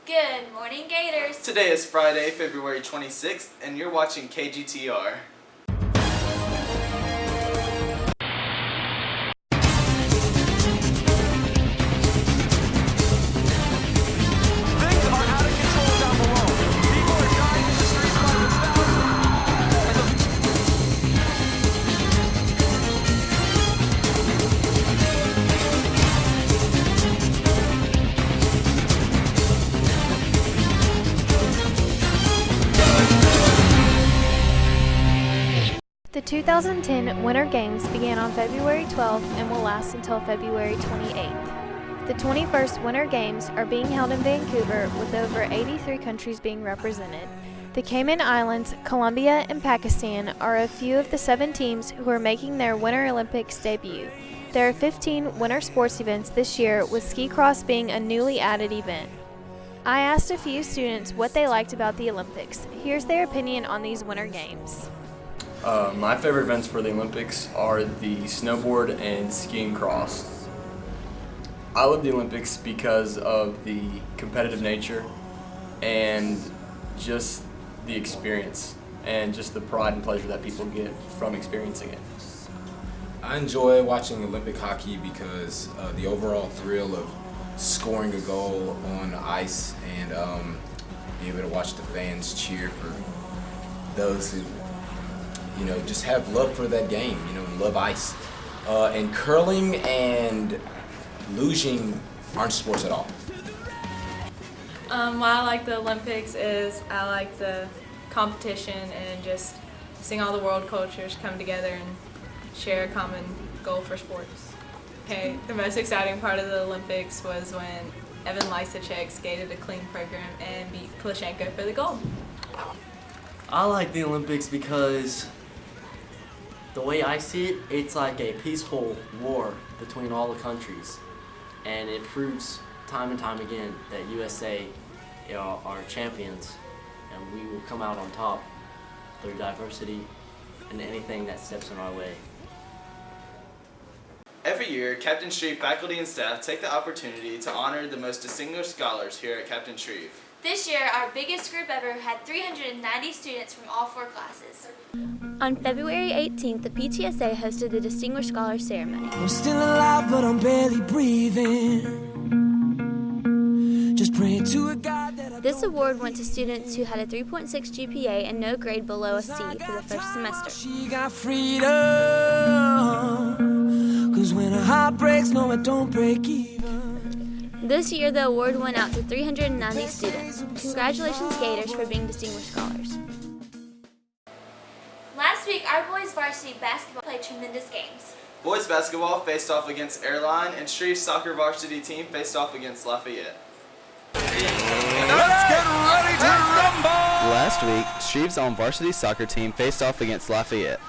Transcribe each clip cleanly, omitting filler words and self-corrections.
Good morning, Gators. Today is Friday, February 26th, and you're watching Kgtr. The 2010 Winter Games began on February 12th and will last until February 28th. The 21st Winter Games are being held in Vancouver with over 83 countries being represented. The Cayman Islands, Colombia, and Pakistan are a few of the 7 teams who are making their Winter Olympics debut. There are 15 winter sports events this year, with ski cross being a newly added event. I asked a few students what they liked about the Olympics. Here's their opinion on these Winter Games. My favorite events for the Olympics are the snowboard and skiing cross. I love the Olympics because of the competitive nature and just the experience and just the pride and pleasure that people get from experiencing it. I enjoy watching Olympic hockey because the overall thrill of scoring a goal on the ice and being able to watch the fans cheer for those who just have love for that game, and love ice. And curling and lugeing aren't sports at all. Why I like the Olympics is I like the competition and just seeing all the world cultures come together and share a common goal for sports. Okay, the most exciting part of the Olympics was when Evan Lysacek skated a clean program and beat Plushenko for the gold. I like the Olympics because the way I see it, it's like a peaceful war between all the countries, and it proves time and time again that USA are champions, and we will come out on top through diversity and anything that steps in our way. Every year, Captain Shreve faculty and staff take the opportunity to honor the most distinguished scholars here at Captain Shreve. This year, our biggest group ever had 390 students from all 4 classes. On February 18th, the PTSA hosted the Distinguished Scholar Ceremony. I'm still alive, but I'm barely breathing. Just praying to a God that This award went to students who had a 3.6 GPA and no grade below a C for the first semester. She got freedom. 'Cause when a heart breaks, no, it don't break even. This year, the award went out to 390 students. Congratulations, Gators, for being Distinguished Scholars. Last week, our boys varsity basketball played tremendous games. Boys basketball faced off against Airline, and Shreve's soccer varsity team faced off against Lafayette. Let's get ready to rumble! Last week, Shreve's own varsity soccer team faced off against Lafayette.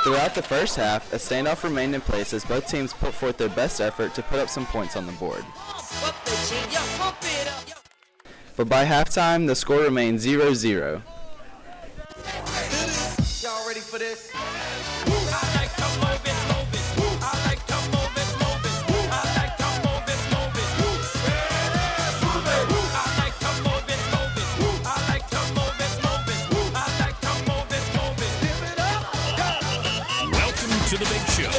Throughout the first half, a standoff remained in place as both teams put forth their best effort to put up some points on the board. But by halftime, the score remained 0-0. Y'all ready for this? To the big show.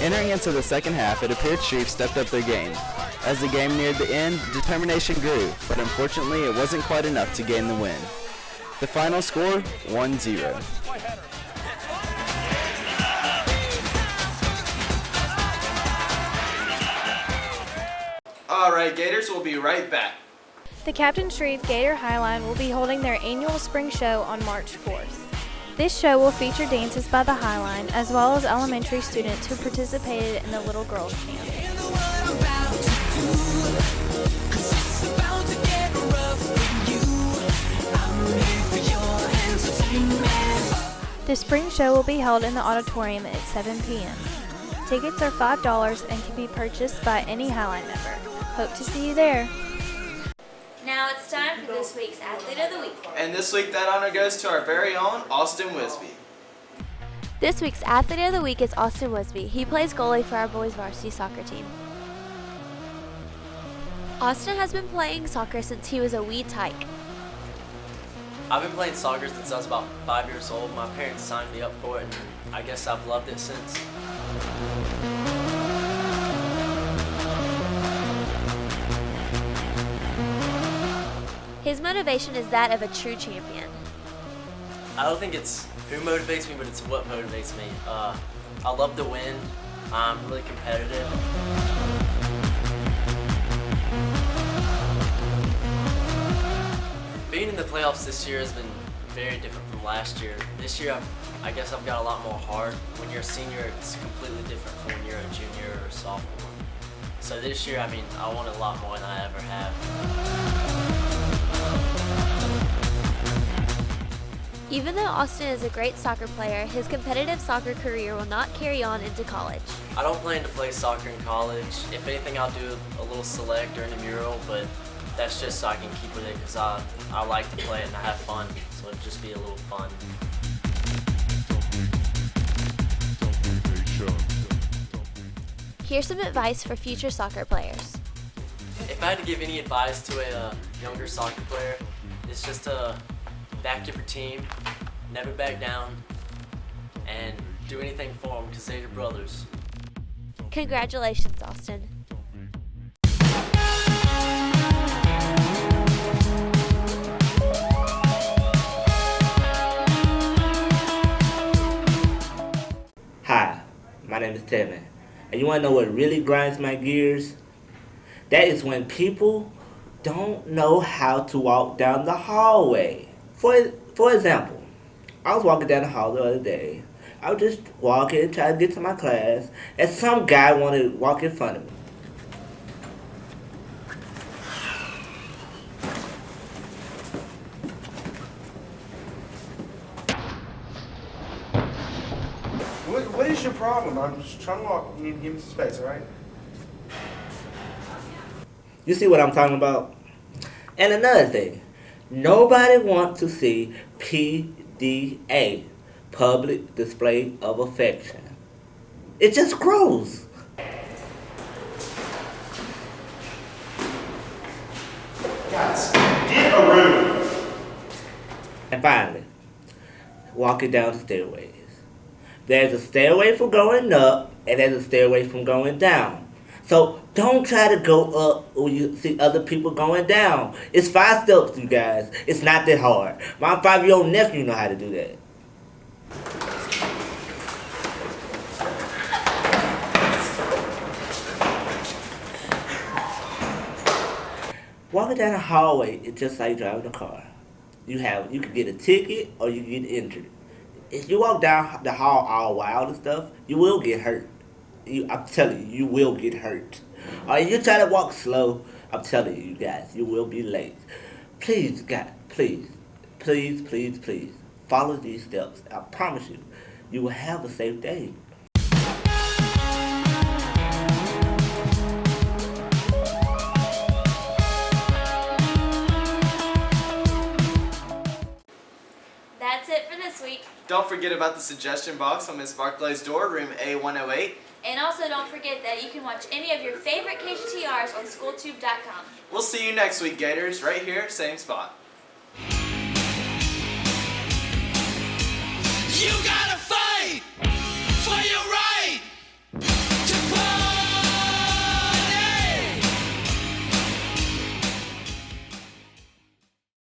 Entering into the second half, it appeared Shreve stepped up their game. As the game neared the end, determination grew, but unfortunately it wasn't quite enough to gain the win. The final score, 1-0. Alright, Gators, we'll be right back. The Captain Shreve Gator Highline will be holding their annual spring show on March 4th. This show will feature dances by the Highline as well as elementary students who participated in the Little Girls Camp. The spring show will be held in the auditorium at 7 p.m. Tickets are $5 and can be purchased by any Highline member. Hope to see you there. Now it's time for this week's Athlete of the Week. And this week that honor goes to our very own Austin Wisby. This week's Athlete of the Week is Austin Wisby. He plays goalie for our boys varsity soccer team. Austin has been playing soccer since he was a wee tyke. I've been playing soccer since I was about 5 years old. My parents signed me up for it, and I guess I've loved it since. His motivation is that of a true champion. I don't think it's who motivates me, but it's what motivates me. I love to win. I'm really competitive. Being in the playoffs this year has been very different from last year. This year, I guess I've got a lot more heart. When you're a senior, it's completely different from when you're a junior or a sophomore. So this year, I want a lot more than I ever have. Even though Austin is a great soccer player, his competitive soccer career will not carry on into college. I don't plan to play soccer in college. If anything, I'll do a little select or intramural, but that's just so I can keep with it because I like to play it and I have fun, so it'll just be a little fun. Here's some advice for future soccer players. If I had to give any advice to a younger soccer player, it's just to back your team, never back down, and do anything for them because they're your brothers. Congratulations, Austin. Hi, my name is Tevin, and you want to know what really grinds my gears? That is when people don't know how to walk down the hallway. For example, I was walking down the hall the other day. I was just walking, trying to get to my class, and some guy wanted to walk in front of me. What is your problem? I'm just trying to walk. You need to give me some space, all right? You see what I'm talking about? And another thing, nobody wants to see PDA, public display of affection. It just grows. Guys, get a room. And finally, walking down the stairways. There's a stairway for going up, and there's a stairway from going down. So don't try to go up when you see other people going down. It's 5 steps, you guys. It's not that hard. My 5-year-old nephew know how to do that. Walking down the hallway is just like driving a car. You can get a ticket or you can get injured. If you walk down the hall all wild and stuff, you will get hurt. I'm telling you, you will get hurt. Or if you try to walk slow, I'm telling you guys, you will be late. Please, guys, please, follow these steps. I promise you, you will have a safe day. That's it for this week. Don't forget about the suggestion box on Miss Barclay's door, room A108. And also don't forget that you can watch any of your favorite Kgtrs on SchoolTube.com. We'll see you next week, Gators, right here, same spot. You gotta fight!